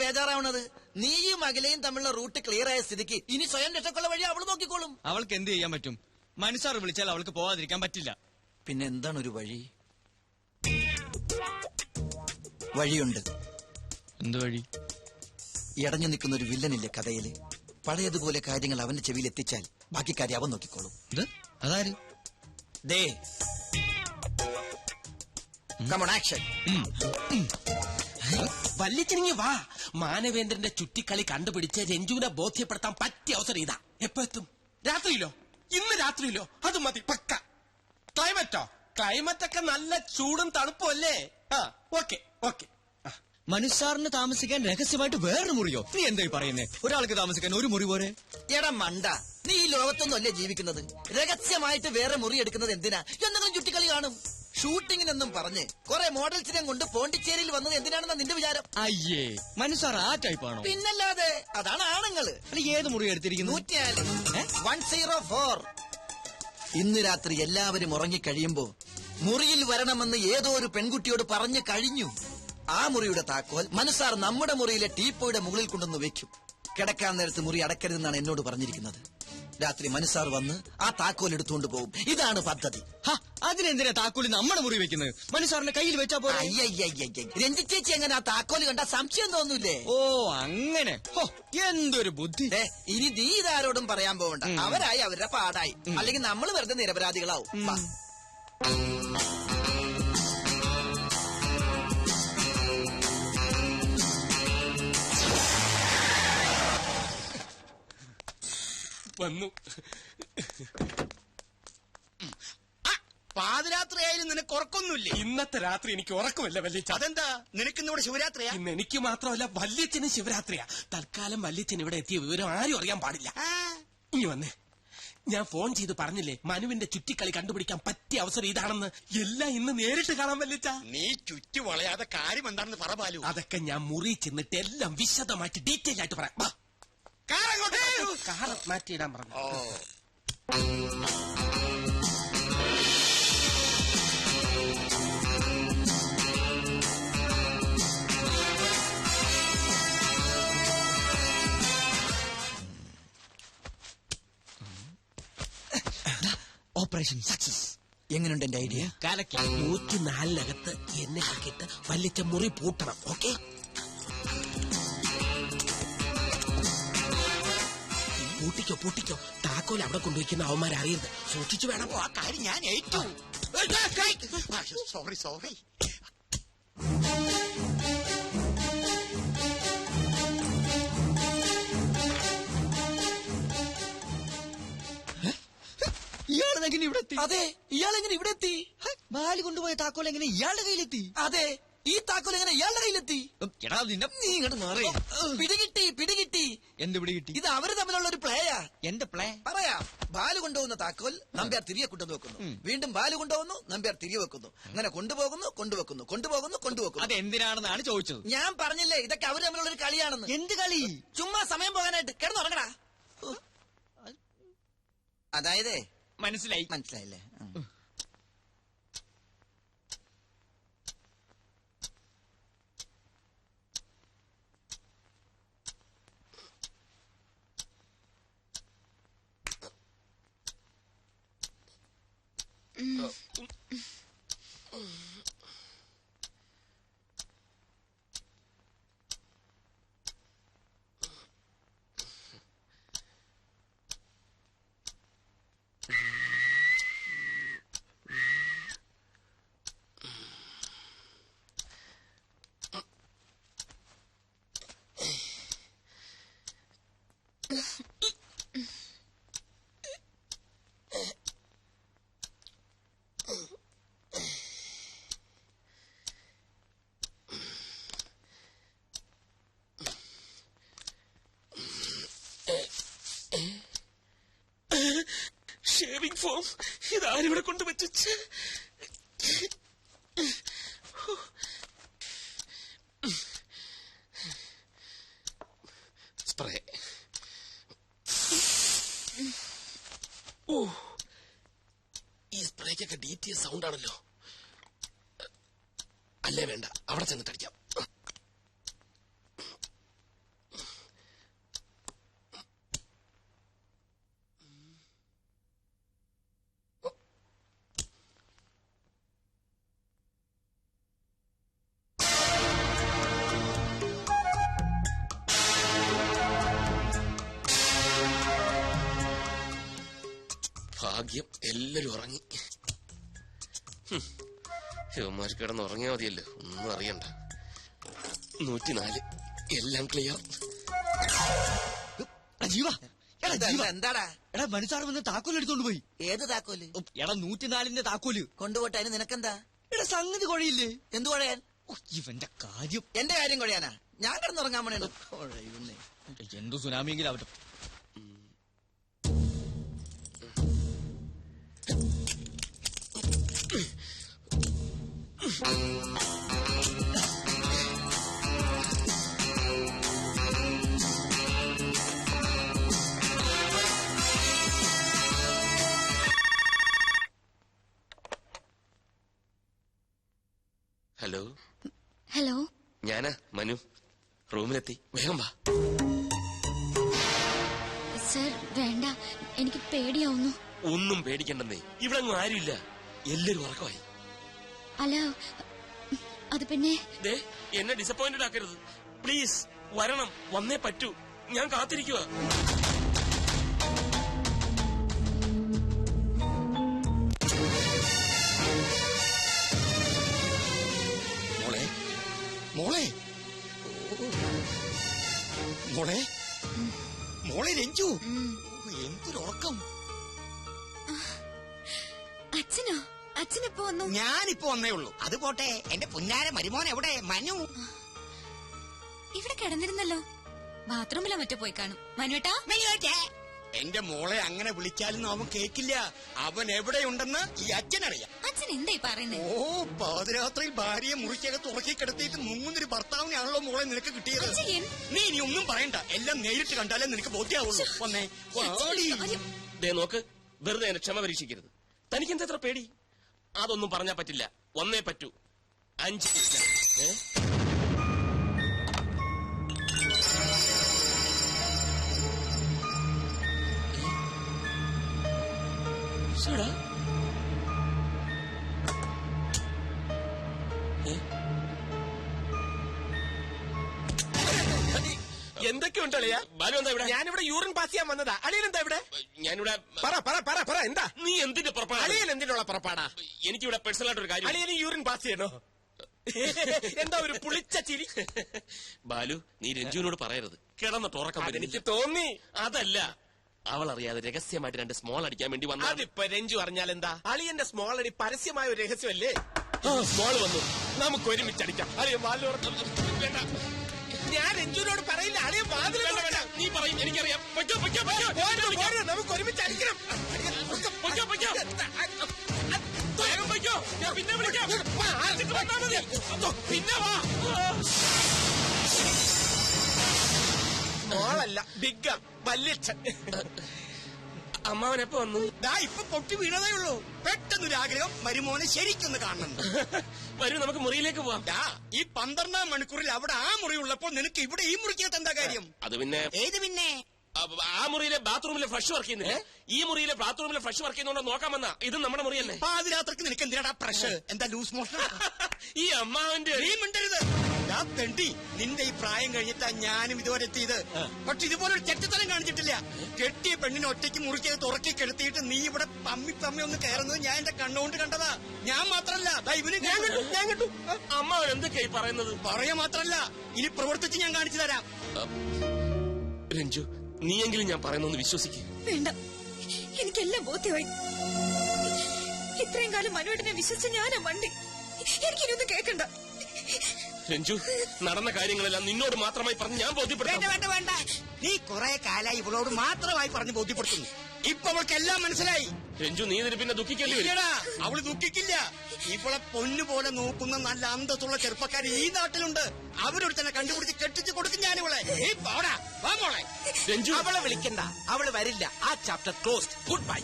ബേജാറാവണത്? നീയും അഖിലയും തമ്മിലുള്ള root clear ആയ സ്ഥിതിക്ക് ഇനി സ്വയം രക്ഷക്കുള്ള വഴി അവള് നോക്കിക്കോളും. അവൾക്ക് എന്ത് ചെയ്യാൻ പറ്റും? മനസ്സാർ വിളിച്ചാൽ അവൾക്ക് പോവാതിരിക്കാൻ പറ്റില്ല. പിന്നെ എന്താണ് ഒരു വഴി? വഴിയുണ്ട്. എന്ത് വഴി? ഇടഞ്ഞു നിൽക്കുന്ന ഒരു വില്ലനില്ലേ കഥയില്? പഴയതുപോലെ കാര്യങ്ങൾ അവന്റെ ചെവിയിൽ എത്തിച്ചാൽ ബാക്കി കാര്യം അവൻ നോക്കിക്കോളും. അതാര്? ദേ കമോൺ ആക്ഷൻ. വല്ലിച്ചിനിങ്ങി വാ. മാനവേന്ദ്രന്റെ ചുറ്റിക്കളി കണ്ടുപിടിച്ച് രഞ്ജുവിനെ ബോധ്യപ്പെടുത്താൻ പറ്റിയ അവസരം ഇതാ. എപ്പോ എത്തും? രാത്രിയിലോ? ഇന്ന് രാത്രിയിലോ? അത് മതി, പക്ക. ക്ലൈമറ്റോ? ക്ലൈമറ്റൊക്കെ നല്ല ചൂടും തണുപ്പും അല്ലേ? Okay okay. മനുസാറിന് താമസിക്കാൻ രഹസ്യമായിട്ട് വേറൊരു മുറിയോ? നീ എന്തായി പറയുന്നേ? ഒരാൾക്ക് താമസിക്കാൻ ഒരു മുറി പോരെ? എടാ മണ്ട, നീ ഈ ലോകത്തൊന്നും അല്ലേ ജീവിക്കുന്നത്? രഹസ്യമായിട്ട് വേറെ മുറി എടുക്കുന്നത് എന്തിനാ? എന്തെങ്കിലും ചുറ്റിക്കളി കാണും. ഷൂട്ടിങ്ങിനെന്നും പറഞ്ഞ് കുറെ മോഡൽസിനെ കൊണ്ട് പോണ്ടിച്ചേരിയിൽ വന്നത് എന്തിനാണെന്നാ നിന്റെ വിചാരം? അയ്യേ, മനുസാർ ആ ടൈപ്പാണോ? പിന്നല്ലാതെ, അതാണ് ആണുങ്ങള്. ഏത് മുറി എടുത്തിരിക്കുന്നു? 104. ഇന്ന് രാത്രി എല്ലാവരും ഉറങ്ങിക്കഴിയുമ്പോ മുറിയിൽ വരണമെന്ന് ഏതോ ഒരു പെൺകുട്ടിയോട് പറഞ്ഞു കഴിഞ്ഞു. ആ മുറിയുടെ താക്കോൽ മനുസാർ നമ്മുടെ മുറിയിലെ ടീപ്പോയുടെ മുകളിൽ കൊണ്ടുവന്ന് വെക്കും. കിടക്കാൻ നേരത്ത് മുറി അടക്കരുതെന്നാണ് എന്നോട് പറഞ്ഞിരിക്കുന്നത്. രാത്രി മനുസാർ വന്ന് ആ താക്കോൽ എടുത്തുകൊണ്ട് പോകും. ഇതാണ് പദ്ധതി. അതിനെന്തിനാ താക്കോല് നമ്മുടെ മുറി വെക്കുന്നത്? മനുസാറിന്റെ കയ്യിൽ വെച്ചാ പോലെ. രഞ്ജിച്ചേച്ചി എങ്ങനെ ആ താക്കോല് കണ്ട സംശയം തോന്നൂലേ? ഓ അങ്ങനെ. എന്തൊരു ബുദ്ധി. ഇനി നീ ഇതാരോടും പറയാൻ പോകണ്ട. അവരായി അവരുടെ പാടായി. അല്ലെങ്കിൽ നമ്മൾ വെറുതെ നിരപരാധികളാവും. വന്നു. പാതിരാത്രിയായാലും നിനക്ക് ഉറക്കൊന്നുമില്ലേ? ഇന്നത്തെ രാത്രി എനിക്ക് ഉറക്കമില്ല വല്യച്ഛൻ. അതെന്താ? നിനക്കിന്നിവിടെ ശിവരാത്രിയാ? ഇന്ന് എനിക്ക് മാത്രമല്ല വല്യച്ഛനും ശിവരാത്രിയാ. തൽക്കാലം വല്യച്ഛൻ ഇവിടെ എത്തിയ വിവരം ആരും അറിയാൻ പാടില്ല. ഇനി വന്നേ, ഞാൻ ഫോൺ ചെയ്ത് പറഞ്ഞില്ലേ മനുവിന്റെ ചുറ്റിക്കളി കണ്ടുപിടിക്കാൻ പറ്റിയ അവസരം ഇതാണെന്ന്. എല്ലാം ഇന്ന് നേരിട്ട് കാണാൻ വല്യച്ഛ. നീ ചുറ്റി വളയാതെ കാര്യം എന്താണെന്ന് പറ ബാലു. അതൊക്കെ ഞാൻ മുറി ചെന്നിട്ട് എല്ലാം വിശദമായിട്ട് ഡീറ്റെയിൽ ആയിട്ട് പറയാം. കാർ മാറ്റിയിടാൻ പറഞ്ഞു. Operation success. എങ്ങനെയുണ്ട് എന്റെ ഐഡിയ? 104-നകത്ത് എന്നെ ആക്കിയിട്ട് വല്ലിച്ച മുറി പൂട്ടണം. ഓക്കെ? പൂട്ടിക്കോ. താക്കോൽ അവിടെ കൊണ്ടുവയ്ക്കുന്ന അവന്മാരെ അറിയരുത്. സൂക്ഷിച്ചു വേണം. ആ കാര്യം ഞാൻ ഏറ്റു. സോറി. ഇയാളെങ്ങനെ ഇവിടെ എത്തി? അതെ, ഇയാളെങ്ങനെ ഇവിടെ എത്തി? ബാല് കൊണ്ടുപോയ താക്കോൽ എങ്ങനെ ഇയാളുടെ കയ്യിലെത്തി? അതെ, ഈ താക്കോൽ എങ്ങനെ ഇയാളുടെ കയ്യിലെത്തി? നീ ഇങ്ങോട്ട് മാറി. പിടികിട്ടി. എന്ത് പിടികിട്ടി? ഇത് അവര് തമ്മിലുള്ള ഒരു പ്ലേയാ. എന്റെ പ്ലേ പറയാം. ബാല് കൊണ്ടുപോകുന്ന താക്കോൽ നമ്പ്യാർ തിരികെ കൊണ്ടുവന്ന് വെക്കുന്നു. വീണ്ടും ബാല് കൊണ്ടുപോകുന്നു, നമ്പ്യാർ തിരികെ വെക്കുന്നു. അങ്ങനെ കൊണ്ടുവെക്കുന്നു. അതെന്തിനാണെന്നാണ് ചോദിച്ചത്. ഞാൻ പറഞ്ഞില്ലേ ഇതൊക്കെ അവര് തമ്മിലുള്ള ഒരു കളിയാണെന്ന്. എന്ത് കളി? ചുമ്മാ സമയം പോകാനായിട്ട് കിടന്നുറങ്ങടാ. അതായത് മനസ്സിലായില്ലേ? ഷേവിംഗ് ഫോം ഇതാരിവിടെ കൊണ്ടുവച്ചു. സ്പ്രേ. ഈ സ്പ്രേക്കൊക്കെ DTS സൗണ്ട് ആണല്ലോ. അല്ലേ വേണ്ട, അവിടെ ചെന്നിട്ടടിക്കാം. ഭാഗ്യം എല്ലാരും ഉറങ്ങി. ശിവന്മാർ കിടന്ന് ഉറങ്ങിയാ മതിയല്ലോ, ഒന്നും അറിയണ്ട. 104 എല്ലാം ക്ലിയർ. ജീവ എടാ ജീവ, എന്താടാ? എടാ മനുസാർ വന്ന് താക്കോൽ എടുത്തോണ്ട് പോയി. ഏത് താക്കോല്? എടാ 104 താക്കോല് കൊണ്ടുപോട്ടെ, അതിന് നിനക്കെന്താ? എടാ സംഗതി കുഴയില്ലേ? എന്തു കുഴയാൻ? ഇവന്റെ കാര്യം. എന്റെ കാര്യം കുഴയാനാ? ഞാൻ കിടന്നുറങ്ങാൻ വേണേ. എന്തു സുനാമിയെങ്കിലും ആവട്ടെ. ഹലോ ഹലോ, ഞാനാ മനു. റൂമിലെത്തി, വേഗം വാ. സർ വേണ്ട, എനിക്ക് പേടിയാവുന്നു. ഒന്നും പേടിക്കണ്ടെന്നേ, ഇവിടെ അങ്ങ് ആരുമില്ല, എല്ലാരും ഉറക്കമായി. അല്ല, അത് പിന്നെ ദേ, എന്നെ ഡിസപ്പോയിന്റഡ് ആക്കരുത് പ്ലീസ്. വരണം, വന്നേ പറ്റൂ, ഞാൻ കാത്തിരിക്കുക. മോളെ മോളെ മോളെ മോളെ രഞ്ജു, എന്തൊരുറക്കം. അച്ഛനോ? അച്ഛനെപ്പോ വന്നു? ഞാനിപ്പോ വന്നേ ഉള്ളൂ. അത് പോട്ടെ, എന്റെ പുന്നാര മരുമോൻ എവിടെ? മനു ഇവിടെ കിടന്നിരുന്നല്ലോ. ബാത്റൂമിലോ മറ്റോ പോയി കാണും. മനുവേട്ടാ, എന്റെ മോളെ അങ്ങനെ വിളിച്ചാലൊന്നും അവൻ കേക്കില്ല. അവൻ എവിടെയുണ്ടെന്ന് ഈ അച്ഛനറിയാം. അച്ഛൻ എന്തായി പറയുന്നേ? ഓ, പാതിരാത്രിയിൽ ഭാര്യയെ മുറിക്കകത്ത് ഉറക്കി കിടത്തിയിട്ട് മുങ്ങുന്നൊരു ഭർത്താവിനാണല്ലോ മോളെ നിനക്ക് കിട്ടിയത്. നീ ഇനി ഒന്നും പറയണ്ട, എല്ലാം നേരിട്ട് കണ്ടാലേ നിനക്ക് ബോധ്യാവുള്ളൂ. വന്നേ വാടി. ദേ നോക്ക്, വെറുതെ എന്നെ ക്ഷമ പരീക്ഷിക്കരുത്. തനിക്കെന്താ എത്ര പേടി? അതൊന്നും പറഞ്ഞാ പറ്റില്ല, വന്നേ പറ്റൂ. 5 എന്തൊക്കെയുണ്ട് അളിയാ? ബാലു എന്താ ഇവിടെ? ഞാനിവിടെ യൂറിൻ പാസ് ചെയ്യാൻ വന്നതാ. അളിയൻ എന്താ ഇവിടെ? ഞാനിവിടെ. പറ എന്താ? നീ എന്തിന്റെ പുറപ്പാടാ? അളിയൻ എന്തിനുള്ള പുറപ്പാടാ? എനിക്കിവിടെ പേഴ്സണൽ ആയിട്ടൊരു കാര്യം. അളിയന് യൂറിൻ പാസ് ചെയ്യണോ? എന്താ ഒരു പുളിച്ച ചിരി? ബാലു, നീ രഞ്ജുവിനോട് പറയരുത്, കിടന്നിട്ട് ഉറക്കം വരും. എനിക്ക് തോന്നി. അതല്ല, അവൾ അറിയാതെ രഹസ്യമായിട്ട് 2 സ്മോൾ അടിക്കാൻ വേണ്ടി വന്ന. അതിപ്പോ രഞ്ജു അറിഞ്ഞാൽ എന്താ? അളിയന്റെ സ്മോൾ അടി പരസ്യമായ ഒരു രഹസ്യമല്ലേ? സ്മോൾ വന്നു, നമുക്ക് ഒരുമിച്ച് അടിക്കാം. അളിയൻ വാതിൽ വേണ്ട, ഞാൻ രഞ്ജുവിനോട് പറയില്ല. അളിയൻ വാതിൽ വേണ്ട, നീ പറയും, എനിക്കറിയാം. നമുക്ക് ഒരുമിച്ച് അടിക്കണം. പിന്നെ വിളിക്കാം. പിന്നെ വാ. മോളല്ല, ബിഗ് വല്യച്ഛൻ. അമ്മാവൻ എപ്പോ വന്നു? ദാ ഇപ്പൊ പൊട്ടി വീണതേ ഉള്ളൂ. പെട്ടെന്നൊരാഗ്രഹം മരുമോനെ ശരിക്കൊന്ന് കാണണം. വരൂ, നമുക്ക് മുറിയിലേക്ക് പോവാം. ദാ ഈ 12 മണിക്കൂറിൽ അവിടെ ആ മുറി ഉള്ളപ്പോൾ നിനക്ക് ഇവിടെ ഈ മുറിക്കകത്ത് എന്താ കാര്യം? അത് പിന്നെ ഏത് പിന്നെ? ആ മുറിയിലെ ബാത്റൂമിലെ ഫ്ലഷ് വർക്ക് ചെയ്യുന്നില്ല. ഈ മുറിയിലെ ബാത്റൂമിലെ ഫ്ലഷ് വർക്ക് ചെയ്യുന്നോണ്ടോ നോക്കാൻ വന്ന. ഇത് നമ്മുടെ മുറി തന്നെ. പാതിരാത്രിക്ക് നിനക്ക് എന്തിനാടാ പ്രഷർ? എന്താ ലൂസ് മോഷൻ? ഈ അമ്മാവന്റെ നീ മിണ്ടരുത്. ഞാൻ തെണ്ടി, നിന്റെ ഈ പ്രായം കഴിഞ്ഞിട്ടാ ഞാനും ഇതുവരെ എത്തിയത്. പക്ഷെ ഇതുപോലൊരു ചെറ്റത്തരം കാണിച്ചിട്ടില്ല. കെട്ടിയ പെണ്ണിനെ ഒറ്റയ്ക്ക് മുറിക്കകത്ത് ഉറക്കി കെടുത്തിയിട്ട് നീ ഇവിടെ പമ്മി ഒന്ന് കയറുന്നത് ഞാൻ എന്റെ കണ്ണുകൊണ്ട് കണ്ടതാ. ഞാൻ മാത്രല്ല, ഇവന് ഞാൻ കണ്ടു. അമ്മാവൻ എന്തൊക്കെയായി പറയുന്നത്? പറയാ മാത്രല്ല, ഇനി പ്രവർത്തിച്ച് ഞാൻ കാണിച്ചു തരാം. രഞ്ജു, നീയെങ്കിലും ഞാൻ പറയുന്നൊന്ന് വിശ്വസിക്കും. വേണ്ട, എനിക്കെല്ലാം ബോധ്യമായി. ഇത്രയും കാലം മനുവേട്ടനെ വിശ്വസിച്ച ഞാനാ വണ്ടി. എനിക്കിനൊന്നും കേൾക്കണ്ട. രഞ്ജു, നടന്ന കാര്യങ്ങളെല്ലാം നിന്നോട് മാത്രമായി പറഞ്ഞ് ഞാൻ ബോധ്യപ്പെടുത്താം. വേണ്ട, നീ കുറെ കാലായി ഇവളോട് മാത്രമായി പറഞ്ഞ് ബോധ്യപ്പെടുത്തുന്നു. ഇപ്പൊ അവൾക്ക് എല്ലാം മനസ്സിലായി. രഞ്ജു, നീ ഇതിന് പിന്നെ ദുഃഖിക്കേണ്ടി വരും. ഇല്ലടാ, അവള് ദുഃഖിക്കില്ല. ഇവളെ പൊന്നുപോലെ നോക്കുന്ന നല്ല അന്തസ്സുള്ള ചെറുപ്പക്കാർ ഈ നാട്ടിലുണ്ട്. അവരോട് തന്നെ കണ്ടുപിടിച്ച് കെട്ടിച്ച് കൊടുക്കും ഞാനിവളെ. നീ പോടാ, വാ മോളെ. രഞ്ജു, അവളെ വിളിക്കണ്ട, അവള് വരില്ല. ആ ചാപ്റ്റർ ക്ലോസ്ഡ്. Good bye.